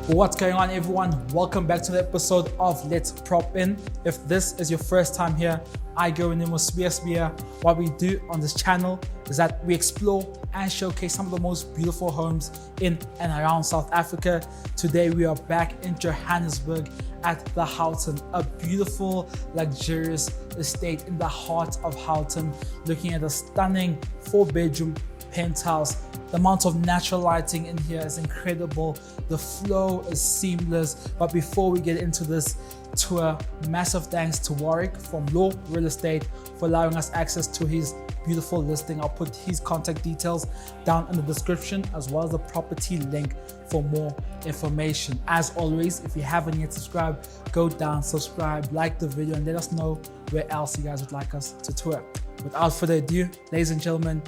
What's going on, everyone? Welcome back to the episode of Let's Prop In. If this is your first time here, I go in with Spaciousness. What we do on this channel is that we explore and showcase some of the most beautiful homes in and around South Africa. Today we are back in Johannesburg at the Houghton, a beautiful, luxurious estate in the heart of Houghton, looking at a stunning 4-bedroom penthouse. The amount of natural lighting in here is incredible. The flow is seamless. But before we get into this tour, massive thanks to Warwick from Law Real Estate for allowing us access to his beautiful listing. I'll put his contact details down in the description, as well as the property link for more information. As always, if you haven't yet subscribed, go down, subscribe, like the video, and let us know where else you guys would like us to tour. Without further ado, ladies and gentlemen,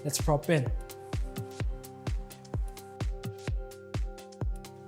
let's prop in.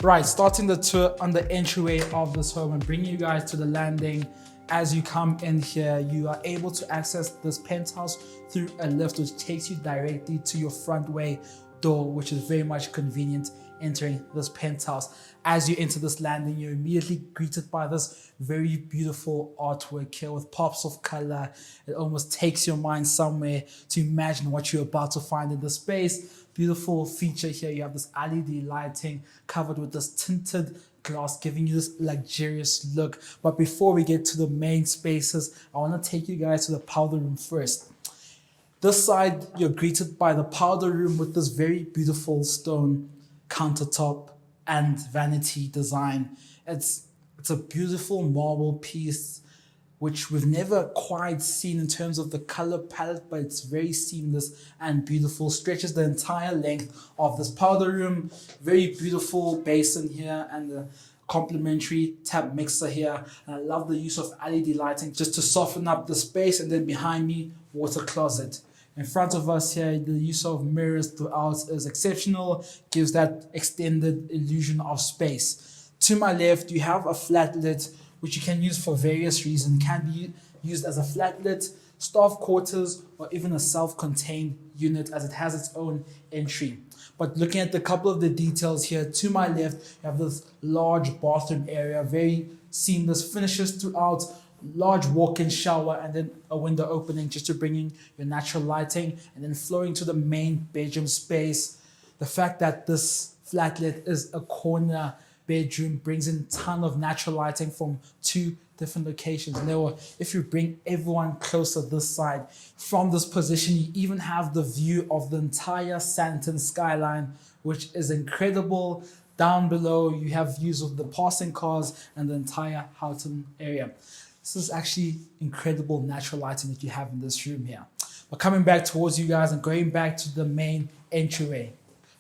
Right, starting the tour on the entryway of this home and bringing you guys to the landing. As you come in here, you are able to access this penthouse through a lift which takes you directly to your front way door, which is very much convenient entering this penthouse. As you enter this landing, you're immediately greeted by this very beautiful artwork here with pops of color. It almost takes your mind somewhere to imagine what you're about to find in the space. Beautiful feature here, you have this LED lighting covered with this tinted glass, giving you this luxurious look. But before we get to the main spaces, I want to take you guys to the powder room first. This side, you're greeted by the powder room with this very beautiful stone countertop and vanity design. It's a beautiful marble piece which we've never quite seen in terms of the color palette, but it's very seamless and beautiful. Stretches the entire length of this powder room. Very beautiful basin here and the complementary tap mixer here. And I love the use of LED lighting just to soften up the space. And then behind me, water closet. In front of us here, the use of mirrors throughout is exceptional, gives that extended illusion of space. To my left, you have a flatlet, which you can use for various reasons. It can be used as a flatlet, staff quarters, or even a self-contained unit, as it has its own entry. But looking at a couple of the details here, to my left, you have this large bathroom area, very seamless finishes throughout, large walk-in shower, and then a window opening just to bring in your natural lighting, and then flowing to the main bedroom space. The fact that this flatlet is a corner bedroom brings in a ton of natural lighting from 2 different locations. Now, if you bring everyone closer this side, from this position, you even have the view of the entire Sandton skyline, which is incredible. Down below, you have views of the passing cars and the entire Houghton area. This is actually incredible natural lighting that you have in this room here. But coming back towards you guys and going back to the main entryway.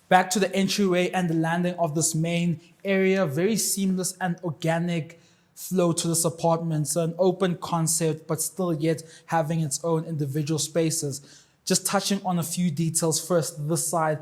Back to the entryway and the landing of this main area, very seamless and organic flow to this apartment. So an open concept, but still yet having its own individual spaces. Just touching on a few details first, this side.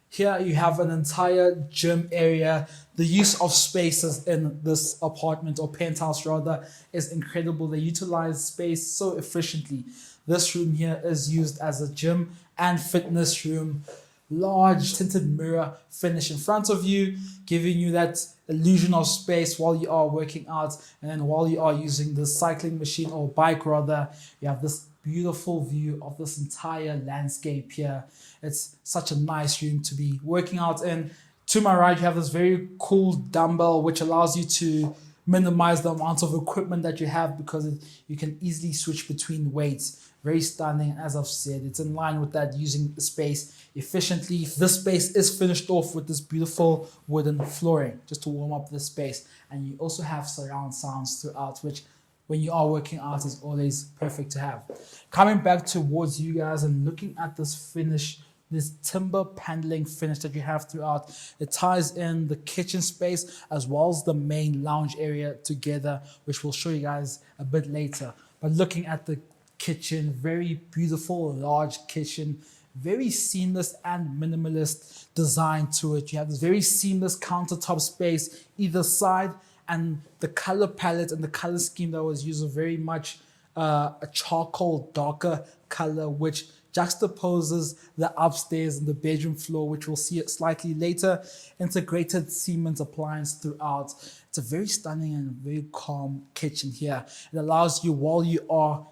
Here you have an entire gym area. The use of spaces in this apartment, or penthouse rather, is incredible. They utilize space so efficiently. This room here is used as a gym and fitness room. Large tinted mirror finish in front of you, giving you that illusion of space while you are working out. And then while you are using the cycling machine, or bike rather, you have this beautiful view of this entire landscape here. It's such a nice room to be working out in. To my right, you have this very cool dumbbell, which allows you to minimize the amount of equipment that you have, because you can easily switch between weights. Very stunning. As I've said, it's in line with that, using the space efficiently. This space is finished off with this beautiful wooden flooring just to warm up the space. And you also have surround sounds throughout, which when you are working out is always perfect to have. Coming back towards you guys and looking at this finish, this timber paneling finish that you have throughout, it ties in the kitchen space as well as the main lounge area together, which we'll show you guys a bit later. But looking at the kitchen, very beautiful large kitchen, very seamless and minimalist design to it. You have this very seamless countertop space either side, and the color palette and the color scheme that was used was very much a charcoal darker color, which juxtaposes the upstairs and the bedroom floor, which we'll see it slightly later. Integrated cement appliance throughout. It's a very stunning and very calm kitchen here. It allows you, while you are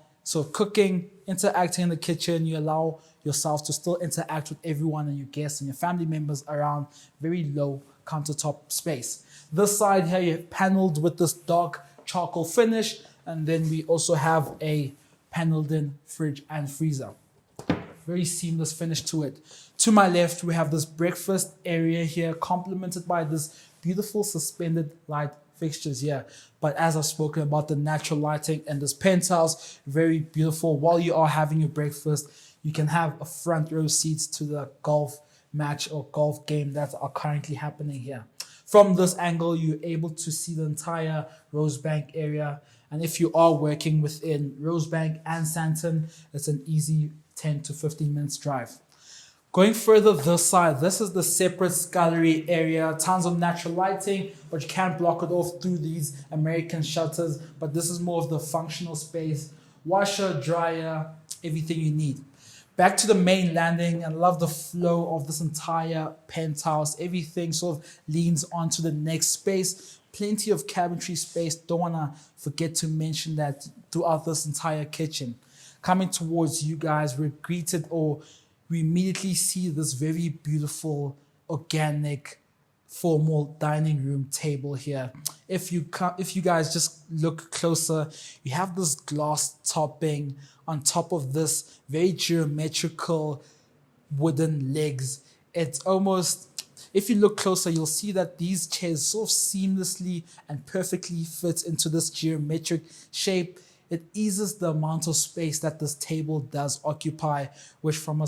cooking, interacting in the kitchen, you allow yourself to still interact with everyone and your guests and your family members around very low countertop space. This side here, you're paneled with this dark charcoal finish, and then we also have a paneled in fridge and freezer. Very seamless finish to it. To my left, we have this breakfast area here, complemented by this beautiful suspended light fixtures here. But as I've spoken about, the natural lighting and this penthouse, very beautiful. While you are having your breakfast, you can have a front row seats to the golf match or golf game that are currently happening here. From this angle, you're able to see the entire Rosebank area. And if you are working within Rosebank and Sandton, it's an easy 10 to 15 minutes drive. Going further this side, this is the separate scullery area. Tons of natural lighting, but you can't block it off through these American shutters. But this is more of the functional space. Washer, dryer, everything you need. Back to the main landing, and love the flow of this entire penthouse. Everything sort of leans onto the next space. Plenty of cabinetry space. Don't want to forget to mention that throughout this entire kitchen. Coming towards you guys, we're greeted, or we immediately see this very beautiful, organic, formal dining room table here. If you guys just look closer, you have this glass topping on top of this very geometrical wooden legs. It's almost, if you look closer, you'll see that these chairs sort of seamlessly and perfectly fit into this geometric shape. It eases the amount of space that this table does occupy, which from a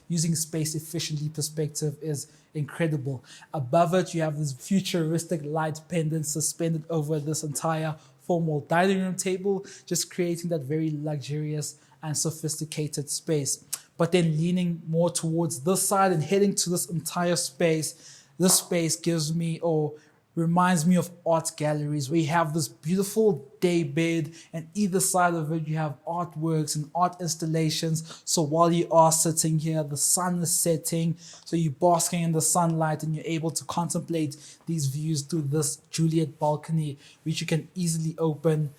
using space efficiently perspective is incredible. Above it, you have this futuristic light pendant suspended over this entire formal dining room table, just creating that very luxurious and sophisticated space. But then leaning more towards this side and heading to this entire space, this space gives me, or reminds me of art galleries, where you have this beautiful day bed, and either side of it you have artworks and art installations. So while you are sitting here, the sun is setting, so you're basking in the sunlight and you're able to contemplate these views through this Juliet balcony, which you can easily open.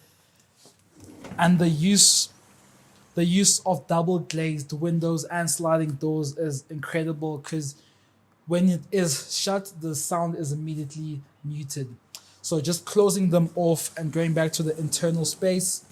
And the use of double glazed windows and sliding doors is incredible, because when it is shut, the sound is immediately muted. So just closing them off and going back to the internal space.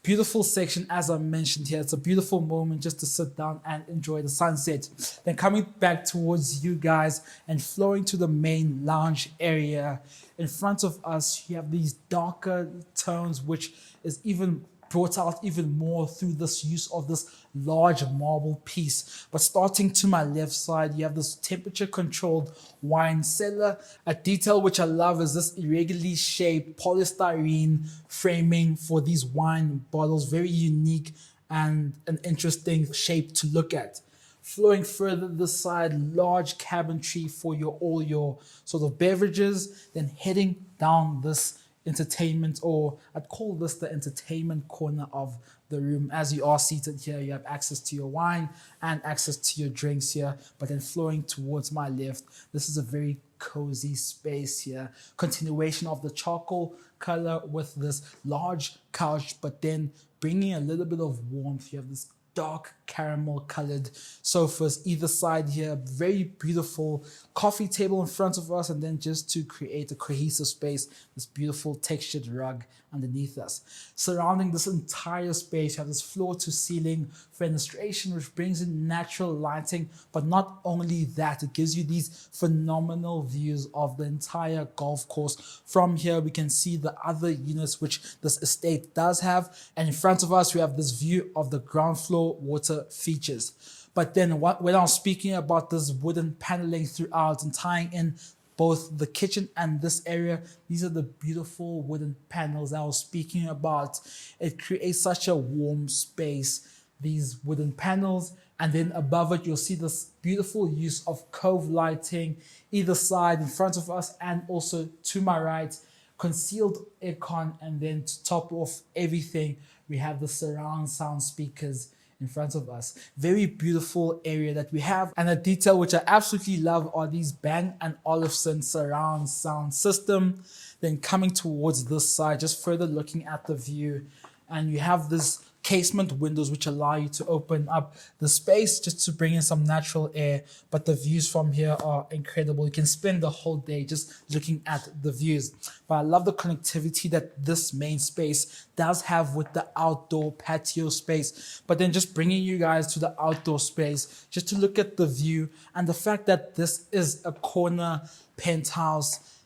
Beautiful section, as I mentioned here. It's a beautiful moment just to sit down and enjoy the sunset. Then coming back towards you guys and flowing to the main lounge area. In front of us, you have these darker tones, which is even brought out even more through this use of this large marble piece. But starting to my left side, you have this temperature controlled wine cellar. A detail which I love is this irregularly shaped polystyrene framing for these wine bottles. Very unique and an interesting shape to look at. Flowing further this side, large cabinetry for all your sort of beverages. Then heading down this entertainment, or I'd call this the entertainment corner of the room. As you are seated here, you have access to your wine and access to your drinks here. But then flowing towards my left, this is a very cozy space here. Continuation of the charcoal color with this large couch, but then bringing a little bit of warmth. You have this dark caramel colored sofas either side here. Very beautiful coffee table in front of us, and then just to create a cohesive space, this beautiful textured rug underneath us. Surrounding this entire space, you have this floor to ceiling fenestration, which brings in natural lighting. But not only that, it gives you these phenomenal views of the entire golf course. From here, we can see the other units which this estate does have. And in front of us, we have this view of the ground floor water features. But then when I was speaking about this wooden paneling throughout and tying in both the kitchen and this area, these are the beautiful wooden panels I was speaking about. It creates such a warm space, these wooden panels. And then above it, you'll see this beautiful use of cove lighting either side in front of us and also to my right, concealed aircon. And then to top off everything, we have the surround sound speakers in front of us. Very beautiful area that we have. And a detail which I absolutely love are these Bang & Olufsen surround sound system. Then coming towards this side, just further looking at the view, and you have this casement windows which allow you to open up the space just to bring in some natural air. But the views from here are incredible. You can spend the whole day just looking at the views. But I love the connectivity that this main space does have with the outdoor patio space. But then just bringing you guys to the outdoor space just to look at the view and the fact that this is a corner penthouse.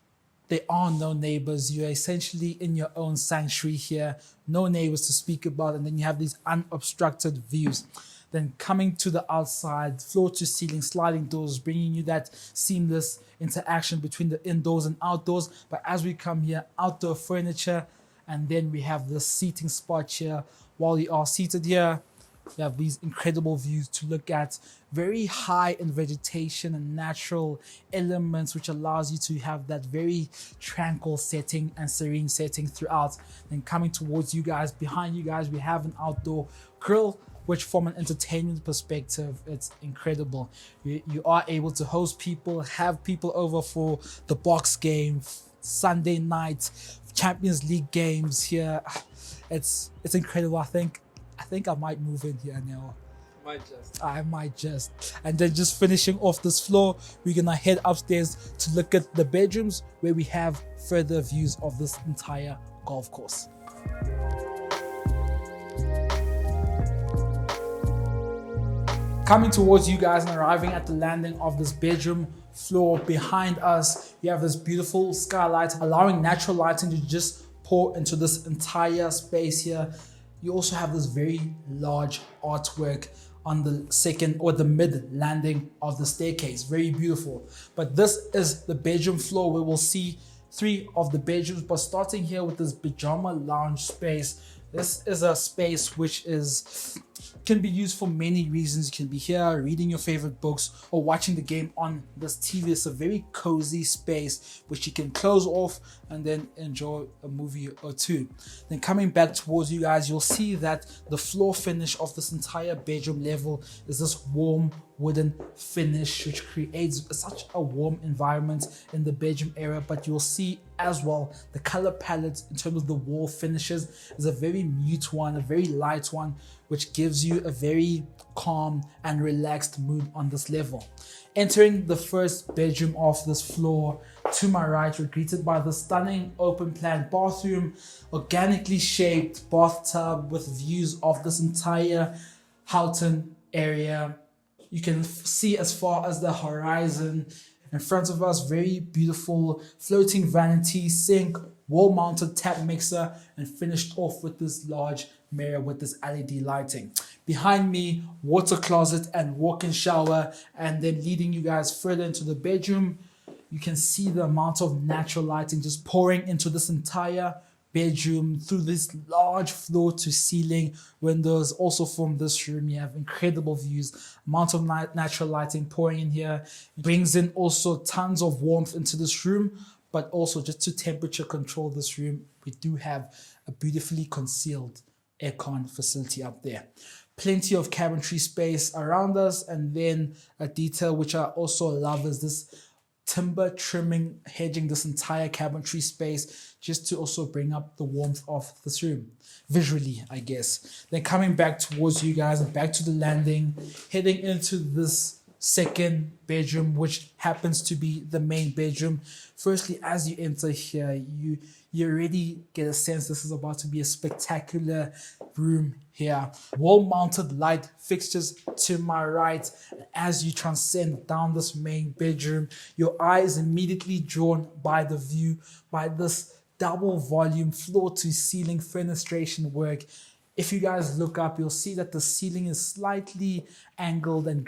There are no neighbors. You're essentially in your own sanctuary here. No neighbors to speak about. And then you have these unobstructed views. Then coming to the outside, floor to ceiling, sliding doors, bringing you that seamless interaction between the indoors and outdoors. But as we come here, outdoor furniture. And then we have the seating spot here. While you are seated here, you have these incredible views to look at, very high in vegetation and natural elements, which allows you to have that very tranquil setting and serene setting throughout. Then coming towards you guys, behind you guys, we have an outdoor grill, which from an entertainment perspective, it's incredible. You are able to host people, have people over for the box game, Sunday night, Champions League games here. It's incredible. I think I might move in here now. I might just. And then just finishing off this floor, we're gonna head upstairs to look at the bedrooms where we have further views of this entire golf course. Coming towards you guys and arriving at the landing of this bedroom floor behind us, you have this beautiful skylight allowing natural lighting to just pour into this entire space here. You also have this very large artwork on the second or the mid landing of the staircase. Very beautiful. But this is the bedroom floor where we'll see 3 of the bedrooms. But starting here with this Pyjama Lounge space, this is a space which can be used for many reasons. You can be here reading your favorite books or watching the game on this TV. It's a very cozy space which you can close off and then enjoy a movie or two. Then coming back towards you guys, you'll see that the floor finish of this entire bedroom level is this warm wooden finish which creates such a warm environment in the bedroom area. But you'll see as well the color palette in terms of the wall finishes is a very mute one, a very light one, which gives you a very calm and relaxed mood on this level. Entering the first bedroom of this floor, to my right, we're greeted by the stunning open plan bathroom, organically shaped bathtub with views of this entire Houghton area. You can see as far as the horizon. In front of us, very beautiful floating vanity, sink, wall-mounted tap mixer, and finished off with this large mirror with this LED lighting. Behind me, water closet and walk-in shower, and then leading you guys further into the bedroom, you can see the amount of natural lighting just pouring into this entire bedroom through this large floor to ceiling windows. Also from this room, you have incredible views, amount of natural lighting pouring in here. It brings in also tons of warmth into this room, but also just to temperature control this room, we do have a beautifully concealed aircon facility up there. Plenty of cabinetry space around us, and then a detail which I also love is this timber trimming hedging this entire cabinetry space just to also bring up the warmth of this room visually, I guess. Then coming back towards you guys and back to the landing, heading into this second bedroom, which happens to be the main bedroom. Firstly, as you enter here, you already get a sense this is about to be a spectacular room here. Wall-mounted light fixtures to my right. As you transcend down this main bedroom, your eye is immediately drawn by the view, by this double volume floor to ceiling fenestration work. If you guys look up, you'll see that the ceiling is slightly angled and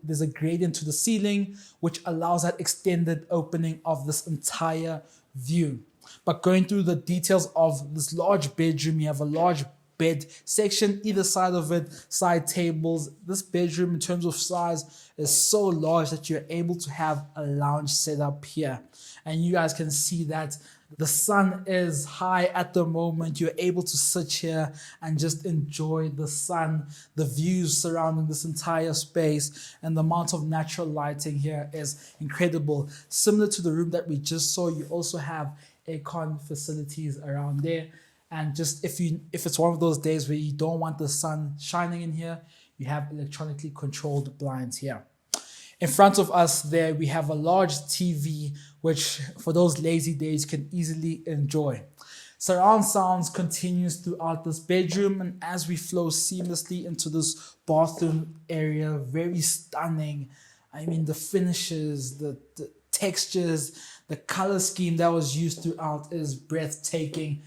there's a gradient to the ceiling, which allows that extended opening of this entire view. But going through the details of this large bedroom, you have a large bed section, either side of it, side tables. This bedroom in terms of size is so large that you're able to have a lounge set up here. And you guys can see that the sun is high at the moment. You're able to sit here and just enjoy the sun, the views surrounding this entire space, and the amount of natural lighting here is incredible. Similar to the room that we just saw, you also have aircon facilities around there. And just if it's one of those days where you don't want the sun shining in here, you have electronically controlled blinds here. In front of us there, we have a large TV, which for those lazy days can easily enjoy. Surround sounds continues throughout this bedroom, and as we flow seamlessly into this bathroom area, very stunning. I mean, the finishes, the textures, the color scheme that was used throughout is breathtaking.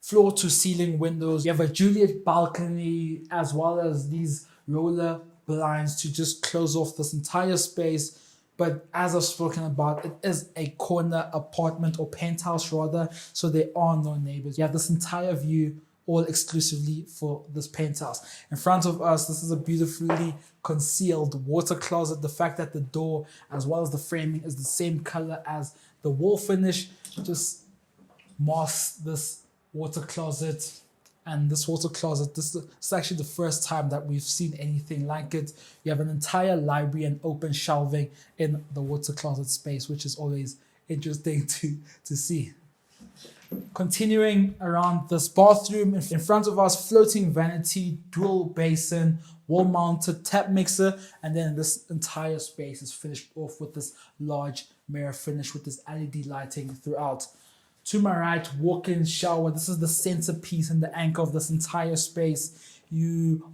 Floor to ceiling windows. You have a Juliet balcony as well as these roller blinds to just close off this entire space. But as I've spoken about, it is a corner apartment or penthouse rather, so there are no neighbors. You have this entire view all exclusively for this penthouse. In front of us, this is a beautifully concealed water closet. The fact that the door as well as the framing is the same color as the wall finish just masks this water closet. And this water closet, this is actually the first time that we've seen anything like it. You have an entire library and open shelving in the water closet space, which is always interesting to see. Continuing around this bathroom, in front of us, floating vanity, dual basin, wall-mounted tap mixer, and then this entire space is finished off with this large mirror finish with this LED lighting throughout. To my right, walk-in shower. This is the centerpiece and the anchor of this entire space.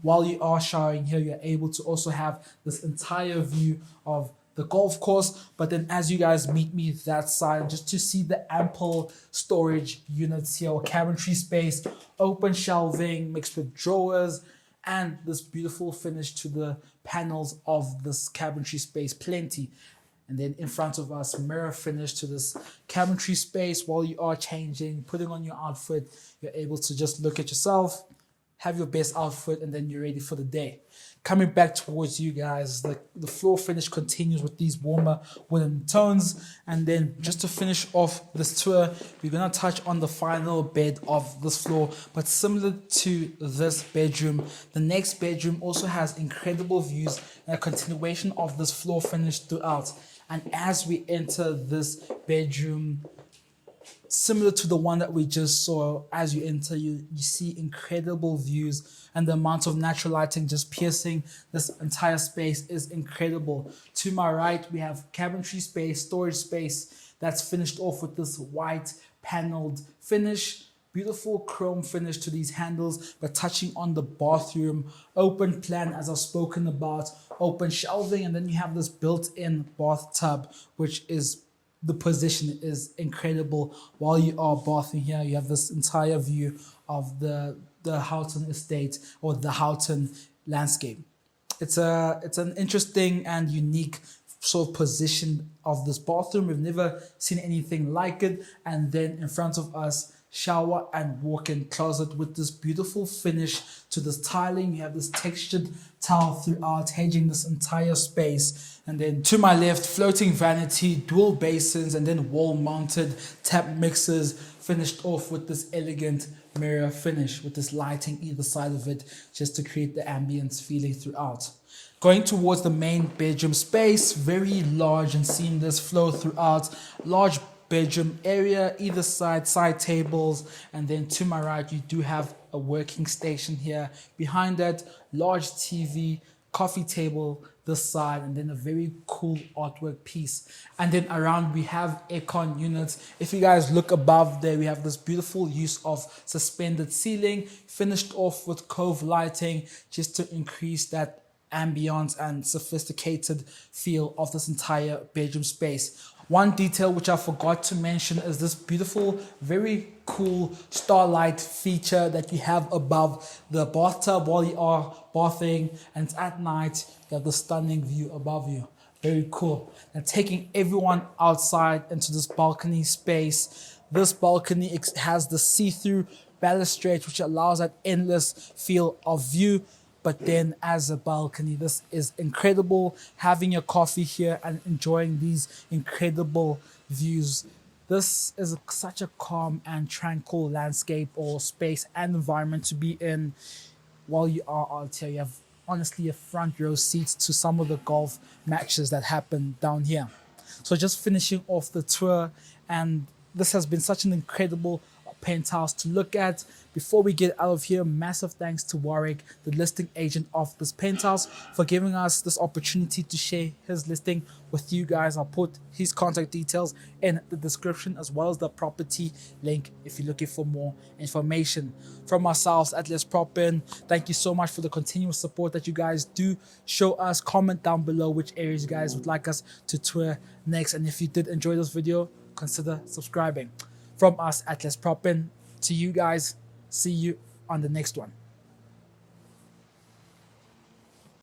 While you are showering here, you're able to also have this entire view of the golf course. But then as you guys meet me that side, just to see the ample storage units here or cabinetry space, open shelving mixed with drawers, and this beautiful finish to the panels of this cabinetry space, plenty. And then in front of us, mirror finish to this cabinetry space. While you are changing, putting on your outfit, you're able to just look at yourself, have your best outfit, and then you're ready for the day. Coming back towards you guys, the floor finish continues with these warmer wooden tones. And then just to finish off this tour, we're going to touch on the final bed of this floor. But similar to this bedroom, the next bedroom also has incredible views and a continuation of this floor finish throughout. And as we enter this bedroom, similar to the one that we just saw, as you enter, you see incredible views, and the amount of natural lighting just piercing this entire space is incredible. To my right, we have cabinetry space, storage space that's finished off with this white paneled finish. Beautiful chrome finish to these handles, but touching on the bathroom, open plan as I've spoken about, open shelving, and then you have this built-in bathtub, which is the position is incredible. While you are bathing here, you have this entire view of the Houghton estate or the Houghton landscape. It's an interesting and unique sort of position of this bathroom. We've never seen anything like it. And then in front of us, shower and walk-in closet with this beautiful finish to this tiling. You have this textured tile throughout, hedging this entire space. And then to my left, floating vanity, dual basins, and then wall-mounted tap mixers, finished off with this elegant mirror finish with this lighting either side of it, just to create the ambience feeling throughout. Going towards the main bedroom space, very large and seamless flow throughout, large bedroom area, either side tables, and then to my right you do have a working station here. Behind that, large TV, coffee table this side, and then a very cool artwork piece. And then around we have aircon units. If you guys look above there, we have this beautiful use of suspended ceiling, finished off with cove lighting, just to increase that ambiance and sophisticated feel of this entire bedroom space. One detail which I forgot to mention is this beautiful, very cool starlight feature that you have above the bathtub while you are bathing, and it's at night. You have the stunning view above you. Very cool. Now taking everyone outside into this balcony space. This balcony has the see-through balustrade, which allows that endless feel of view. But then as a balcony, this is incredible. Having your coffee here and enjoying these incredible views. This is such a calm and tranquil landscape or space and environment to be in while you are out here. You have honestly a front row seats to some of the golf matches that happen down here. So just finishing off the tour, and this has been such an incredible penthouse to look at. Before we get out of here, massive thanks to Warwick, the listing agent of this penthouse, for giving us this opportunity to share his listing with you guys. I'll put his contact details in the description as well as the property link if you're looking for more information. From ourselves at Let's Prop In, thank you so much for the continuous support that you guys do show us. Comment down below which areas you guys would like us to tour next, and if you did enjoy this video, consider subscribing. From us at Let's Prop In, to you guys, see you on the next one.